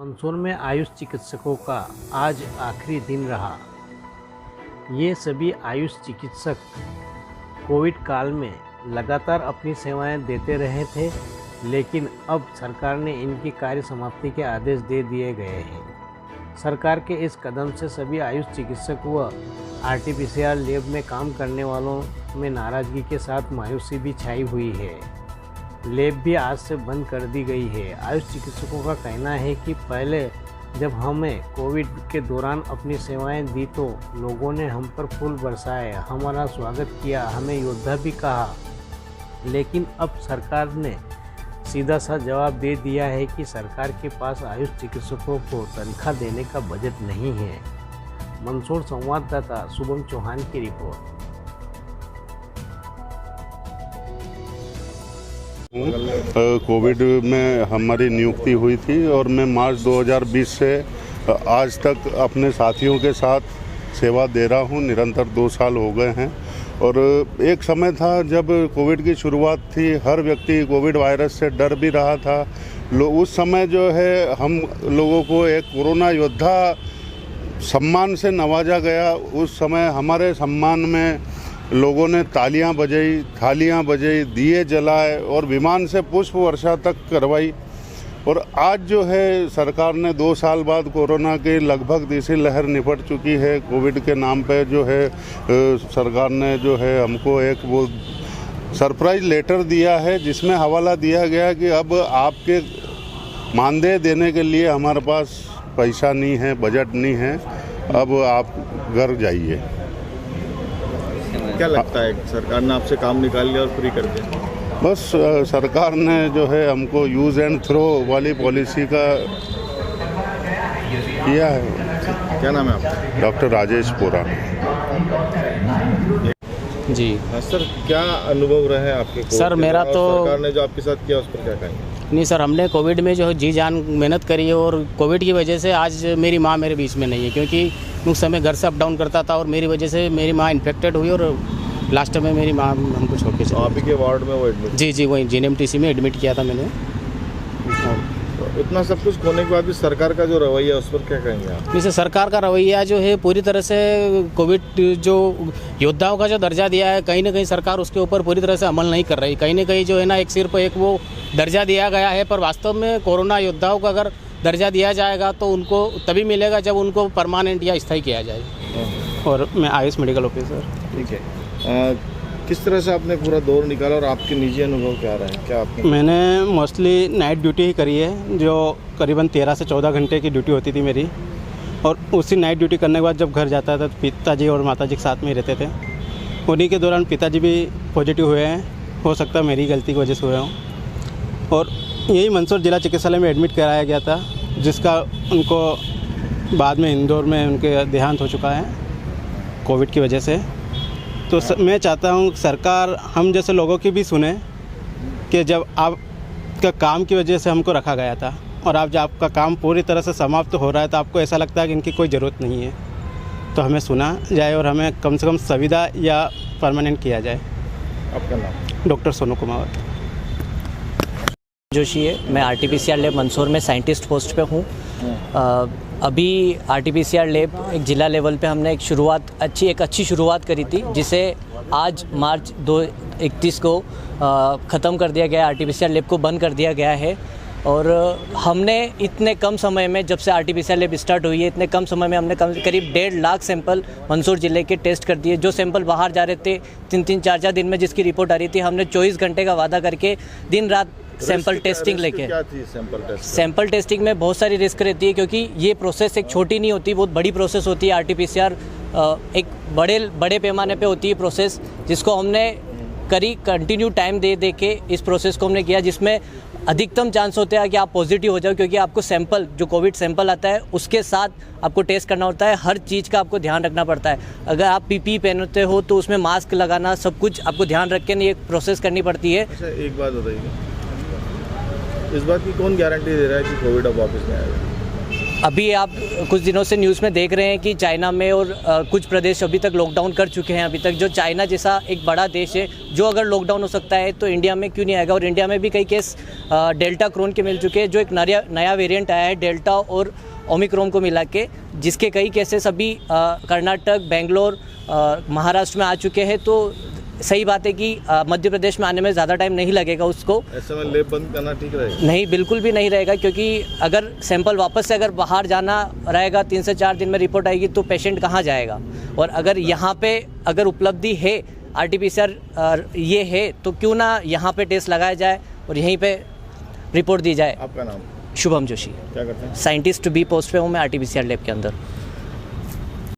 मंदसौर में आयुष चिकित्सकों का आज आखिरी दिन रहा। ये सभी आयुष चिकित्सक कोविड काल में लगातार अपनी सेवाएं देते रहे थे, लेकिन अब सरकार ने इनकी कार्य समाप्ति के आदेश दे दिए गए हैं। सरकार के इस कदम से सभी आयुष चिकित्सक व आरटीपीसीआर लैब में काम करने वालों में नाराज़गी के साथ मायूसी भी छाई हुई है। लैब भी आज से बंद कर दी गई है। आयुष चिकित्सकों का कहना है कि पहले जब हमें कोविड के दौरान अपनी सेवाएं दी तो लोगों ने हम पर फूल बरसाए, हमारा स्वागत किया, हमें योद्धा भी कहा, लेकिन अब सरकार ने सीधा सा जवाब दे दिया है कि सरकार के पास आयुष चिकित्सकों को तनख्वाह देने का बजट नहीं है। मंदसौर संवाददाता शुभम चौहान की रिपोर्ट। कोविड में हमारी नियुक्ति हुई थी और मैं मार्च 2020 से आज तक अपने साथियों के साथ सेवा दे रहा हूं। निरंतर 2 साल हो गए हैं और एक समय था जब कोविड की शुरुआत थी, हर व्यक्ति कोविड वायरस से डर भी रहा था। उस समय जो है हम लोगों को एक कोरोना योद्धा सम्मान से नवाजा गया। उस समय हमारे सम्मान में लोगों ने तालियां बजाई, थालियां बजाई, दिए जलाए और विमान से पुष्प वर्षा तक करवाई। और आज जो है सरकार ने 2 साल बाद कोरोना की लगभग तीसरी लहर निपट चुकी है। कोविड के नाम पे जो है सरकार ने जो है हमको एक वो सरप्राइज लेटर दिया है, जिसमें हवाला दिया गया कि अब आपके मानदेय देने के लिए हमारे पास पैसा नहीं है, बजट नहीं है, अब आप घर जाइए। क्या लगता है सरकार ने आपसे काम निकाल लिया और फ्री कर दिया? बस सरकार ने जो है हमको यूज़ एंड थ्रो वाली पॉलिसी का किया है। क्या नाम है आपका? डॉक्टर राजेश पोरा। जी सर, क्या अनुभव रहा है आपके? सर मेरा तो सरकार ने जो आपके साथ किया उस पर क्या कहेंगे? नहीं सर, हमने कोविड में जो जी जान मेहनत करी है और कोविड की वजह से आज मेरी माँ मेरे बीच में नहीं है, क्योंकि उस समय घर से अप डाउन करता था और मेरी वजह से मेरी माँ इन्फेक्टेड हुई और लास्ट में मेरी माँ हमको छोड़ के आप ही के वार्ड में वो एडमिट? जी वही जीएनएमटीसी में एडमिट किया था मैंने। तो इतना सब कुछ होने के बाद भी सरकार का जो रवैया उस पर क्या कहेंगे आप? नहीं सर, सरकार का रवैया जो है पूरी तरह से कोविड जो योद्धाओं का जो दर्जा दिया है, कहीं ना कहीं सरकार उसके ऊपर पूरी तरह से अमल नहीं कर रही। कहीं ना कहीं जो है ना एक सिर्फ एक वो दर्जा दिया गया है, पर वास्तव में कोरोना योद्धाओं का अगर दर्जा दिया जाएगा तो उनको तभी मिलेगा जब उनको परमानेंट या स्थायी किया जाए। और मैं आयुष मेडिकल ऑफिसर। ठीक है, किस तरह से आपने पूरा दौर निकाला और आपके निजी अनुभव क्या रहा है? क्या आपने? मैंने मोस्टली नाइट ड्यूटी ही करी है, जो करीबन 13 से 14 घंटे की ड्यूटी होती थी मेरी। और उसी नाइट ड्यूटी करने के बाद जब घर जाता था तो पिताजी और माताजी के साथ में ही रहते थे। उन्हीं के दौरान पिताजी भी पॉजिटिव हुए हैं, हो सकता है मेरी गलती की वजह से हुए हों। और यही मंदसौर जिला चिकित्सालय में एडमिट कराया गया था, जिसका उनको बाद में इंदौर में उनके देहांत हो चुका है कोविड की वजह से। तो मैं चाहता हूँ सरकार हम जैसे लोगों की भी सुने कि जब आपका काम की वजह से हमको रखा गया था और आप जब आपका काम पूरी तरह से समाप्त हो रहा है तो आपको ऐसा लगता है कि इनकी कोई ज़रूरत नहीं है, तो हमें सुना जाए और हमें कम से कम सुविधा या परमानेंट किया जाए। आपका नाम? डॉक्टर सोनू कुमार जोशी है। मैं आरटीपीसीआर लैब मंदसौर में साइंटिस्ट पोस्ट पे हूँ। अभी आरटीपीसीआर लैब एक ज़िला लेवल पे हमने एक अच्छी शुरुआत करी थी, जिसे आज मार्च 31 को ख़त्म कर दिया गया। आरटीपीसीआर लैब को बंद कर दिया गया है और हमने इतने कम समय में, जब से आरटीपीसीआर लैब स्टार्ट हुई है, इतने कम समय में हमने करीब 1.5 लाख सैंपल मंदसौर ज़िले के टेस्ट कर दिए। जो सैंपल बाहर जा रहे थे 3-3, 4-4 दिन में जिसकी रिपोर्ट आ रही थी, हमने 24 घंटे का वादा करके दिन रात सैंपल टेस्टिंग लेके। क्या थी सैंपल टेस्टिंग में बहुत सारी रिस्क रहती है, क्योंकि ये प्रोसेस एक छोटी नहीं होती, बहुत बड़ी प्रोसेस होती है। आरटीपीसीआर एक बड़े पैमाने पे होती है प्रोसेस, जिसको हमने कंटिन्यू टाइम दे के इस प्रोसेस को हमने किया, जिसमें अधिकतम चांस होते हैं कि आप पॉजिटिव हो जाओ, क्योंकि आपको सैंपल जो कोविड सैंपल आता है उसके साथ आपको टेस्ट करना होता है। हर चीज़ का आपको ध्यान रखना पड़ता है। अगर आप पीपी पहनते हो तो उसमें मास्क लगाना, सब कुछ आपको ध्यान रख के ये प्रोसेस करनी पड़ती है। अच्छा, एक बात बताइए, इस बात की कौन गारंटी दे रहा है कि कोविड अब वापस नहीं आएगा? अभी आप कुछ दिनों से न्यूज़ में देख रहे हैं कि चाइना में और कुछ प्रदेश अभी तक लॉकडाउन कर चुके हैं। अभी तक जो चाइना जैसा एक बड़ा देश है, जो अगर लॉकडाउन हो सकता है तो इंडिया में क्यों नहीं आएगा। और इंडिया में भी कई केस डेल्टा क्रोन के मिल चुके हैं, जो एक नया वेरिएंट आया है डेल्टा और ओमिक्रॉन को मिला के, जिसके कई केसेस अभी कर्नाटक, बेंगलोर, महाराष्ट्र में आ चुके हैं। तो सही बात है कि मध्य प्रदेश में आने में ज़्यादा टाइम नहीं लगेगा उसको। ऐसे में लैब बंद करना ठीक रहेगा? नहीं, बिल्कुल भी नहीं रहेगा, क्योंकि अगर सैंपल वापस से अगर बाहर जाना रहेगा 3 से 4 दिन में रिपोर्ट आएगी तो पेशेंट कहाँ जाएगा। और अगर यहाँ पे अगर उपलब्धि है RT-PCR ये है तो क्यों ना यहाँ पे टेस्ट लगाया जाए और यहीं पे रिपोर्ट दी जाए। आपका नाम? शुभम जोशी। क्या करते हैं? साइंटिस्ट बी पोस्ट पे हूँ मैं RT-PCR लैब के अंदर।